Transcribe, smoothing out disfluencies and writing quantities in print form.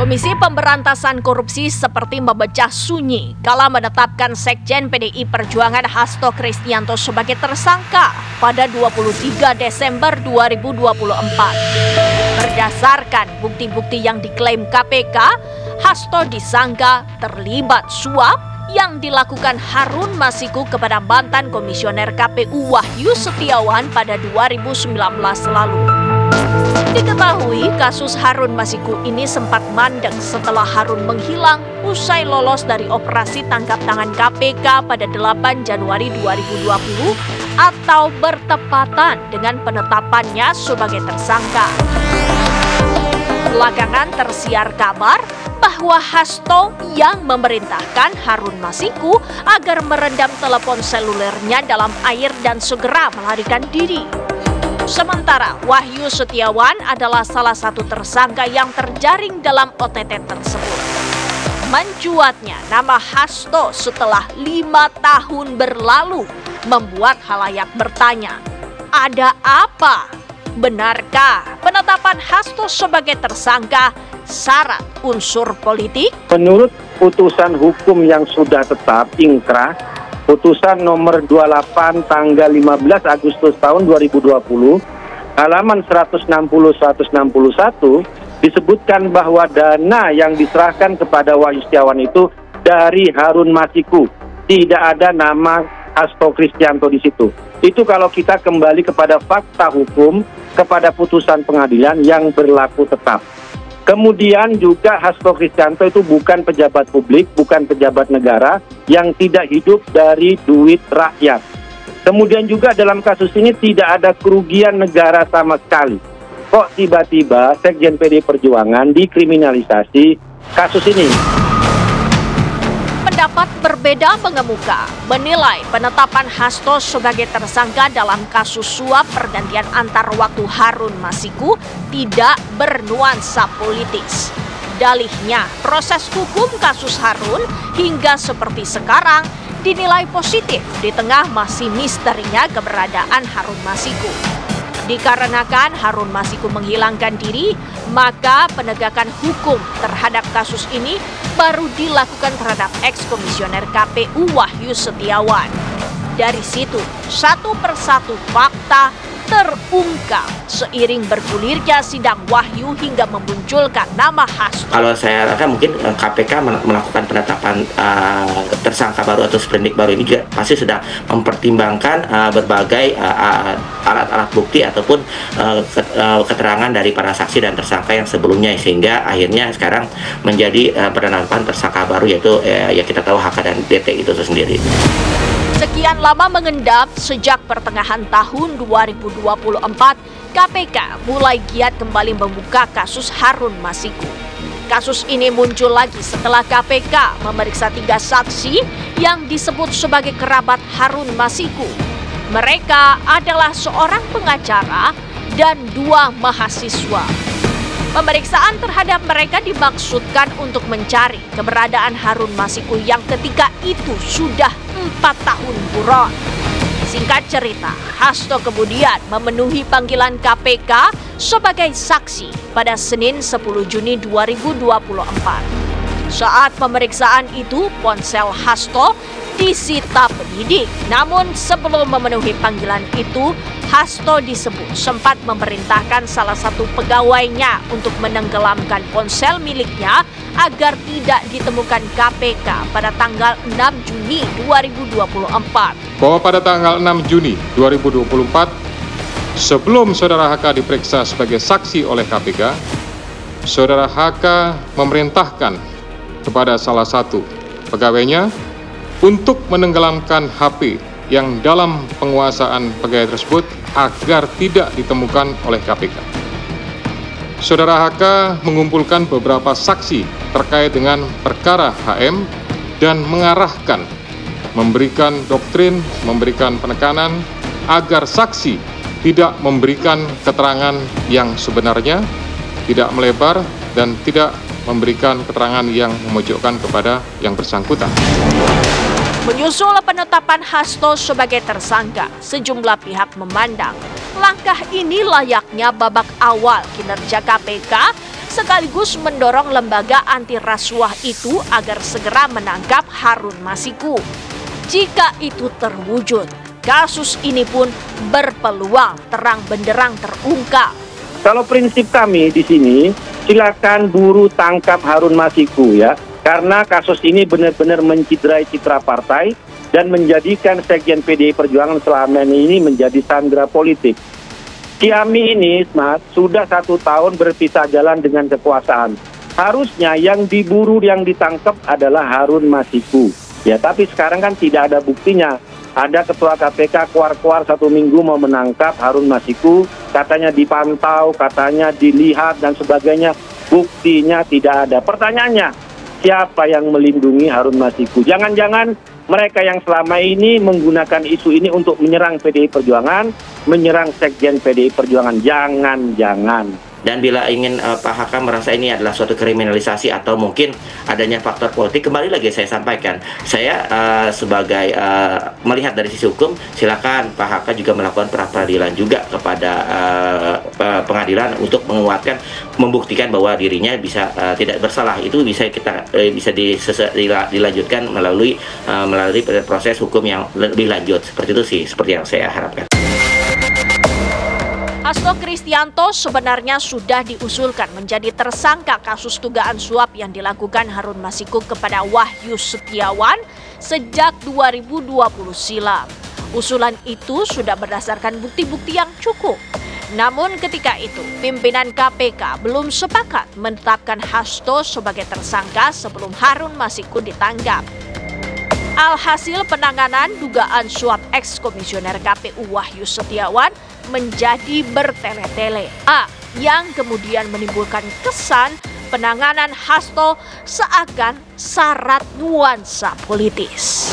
Komisi Pemberantasan Korupsi seperti memecah sunyi kala menetapkan Sekjen PDI Perjuangan Hasto Kristianto sebagai tersangka pada 23 Desember 2024. Berdasarkan bukti-bukti yang diklaim KPK, Hasto disangka terlibat suap yang dilakukan Harun Masiku kepada mantan Komisioner KPU Wahyu Setiawan pada 2019 lalu. Diketahui kasus Harun Masiku ini sempat mandek setelah Harun menghilang usai lolos dari operasi tangkap tangan KPK pada 8 Januari 2020 atau bertepatan dengan penetapannya sebagai tersangka. Belakangan tersiar kabar bahwa Hasto yang memerintahkan Harun Masiku agar merendam telepon selulernya dalam air dan segera melarikan diri. Sementara Wahyu Setiawan adalah salah satu tersangka yang terjaring dalam OTT tersebut. Mencuatnya nama Hasto setelah 5 tahun berlalu membuat khalayak bertanya, ada apa? Benarkah penetapan Hasto sebagai tersangka syarat unsur politik? Menurut putusan hukum yang sudah tetap ingkrah, putusan nomor 28 tanggal 15 Agustus tahun 2020, halaman 160-161, disebutkan bahwa dana yang diserahkan kepada Wahyu Setiawan itu dari Harun Masiku. Tidak ada nama Hasto Kristianto di situ. Itu kalau kita kembali kepada fakta hukum, kepada putusan pengadilan yang berlaku tetap. Kemudian juga Hasto Kristianto itu bukan pejabat publik, bukan pejabat negara yang tidak hidup dari duit rakyat. Kemudian juga dalam kasus ini tidak ada kerugian negara sama sekali. Kok tiba-tiba Sekjen PDI Perjuangan dikriminalisasi kasus ini? Pendapat berbeda mengemuka, menilai penetapan Hasto sebagai tersangka dalam kasus suap pergantian antar waktu Harun Masiku tidak bernuansa politis. Dalihnya, proses hukum kasus Harun hingga seperti sekarang dinilai positif di tengah masih misterinya keberadaan Harun Masiku. Dikarenakan Harun Masiku menghilangkan diri, maka penegakan hukum terhadap kasus ini baru dilakukan terhadap eks-komisioner KPU Wahyu Setiawan. Dari situ, satu persatu fakta terungkap seiring bergulirnya sidang Wahyu hingga memunculkan nama Hasto. Kalau saya rasa mungkin KPK melakukan penetapan tersangka baru atau sprindik baru ini juga pasti sudah mempertimbangkan berbagai alat-alat bukti ataupun keterangan dari para saksi dan tersangka yang sebelumnya, sehingga akhirnya sekarang menjadi penetapan tersangka baru, yaitu ya kita tahu HK dan DT itu sendiri. Sekian lama mengendap, sejak pertengahan tahun 2024, KPK mulai giat kembali membuka kasus Harun Masiku. Kasus ini muncul lagi setelah KPK memeriksa 3 saksi yang disebut sebagai kerabat Harun Masiku. Mereka adalah seorang pengacara dan 2 mahasiswa. Pemeriksaan terhadap mereka dimaksudkan untuk mencari keberadaan Harun Masiku yang ketika itu sudah 4 tahun buron. Singkat cerita, Hasto kemudian memenuhi panggilan KPK sebagai saksi pada Senin 10 Juni 2024. Saat pemeriksaan itu, ponsel Hasto disita penyidik. Namun sebelum memenuhi panggilan itu, Hasto disebut sempat memerintahkan salah satu pegawainya untuk menenggelamkan ponsel miliknya agar tidak ditemukan KPK pada tanggal 6 Juni 2024. Bahwa pada tanggal 6 Juni 2024, sebelum Saudara HK diperiksa sebagai saksi oleh KPK, Saudara HK memerintahkan kepada salah satu pegawainya untuk menenggelamkan HP yang dalam penguasaan pegawai tersebut agar tidak ditemukan oleh KPK. Saudara HK mengumpulkan beberapa saksi terkait dengan perkara HM dan mengarahkan, memberikan doktrin, memberikan penekanan agar saksi tidak memberikan keterangan yang sebenarnya, tidak melebar, dan tidak memberikan keterangan yang memojokkan kepada yang bersangkutan. Menyusul penetapan Hasto sebagai tersangka, sejumlah pihak memandang langkah ini layaknya babak awal kinerja KPK sekaligus mendorong lembaga anti rasuah itu agar segera menangkap Harun Masiku. Jika itu terwujud, kasus ini pun berpeluang terang benderang terungkap. Kalau prinsip kami di sini, silakan buru tangkap Harun Masiku ya, karena kasus ini benar-benar menciderai citra partai dan menjadikan Sekjen PDI Perjuangan selama ini menjadi sandera politik. Kami ini, Mas, sudah 1 tahun berpisah jalan dengan kekuasaan. Harusnya yang diburu, yang ditangkap adalah Harun Masiku. Ya, tapi sekarang kan tidak ada buktinya. Ada ketua KPK keluar-keluar 1 minggu mau menangkap Harun Masiku, katanya dipantau, katanya dilihat dan sebagainya. Buktinya tidak ada. Pertanyaannya, siapa yang melindungi Harun Masiku? Jangan-jangan mereka yang selama ini menggunakan isu ini untuk menyerang PDI Perjuangan, menyerang Sekjen PDI Perjuangan. Jangan-jangan. Dan bila ingin Pak HK merasa ini adalah suatu kriminalisasi atau mungkin adanya faktor politik, kembali lagi saya sampaikan, saya sebagai melihat dari sisi hukum, silakan Pak HK juga melakukan pra-peradilan juga kepada pengadilan untuk menguatkan, membuktikan bahwa dirinya bisa tidak bersalah. Itu bisa dilanjutkan melalui proses hukum yang lebih lanjut. Seperti itu sih, seperti yang saya harapkan. Hasto Kristianto sebenarnya sudah diusulkan menjadi tersangka kasus dugaan suap yang dilakukan Harun Masiku kepada Wahyu Setiawan sejak 2020 silam. Usulan itu sudah berdasarkan bukti-bukti yang cukup. Namun ketika itu, pimpinan KPK belum sepakat menetapkan Hasto sebagai tersangka sebelum Harun Masiku ditangkap. Alhasil penanganan dugaan suap ex-komisioner KPU Wahyu Setiawan menjadi bertele-tele. Yang kemudian menimbulkan kesan penanganan Hasto seakan syarat nuansa politis.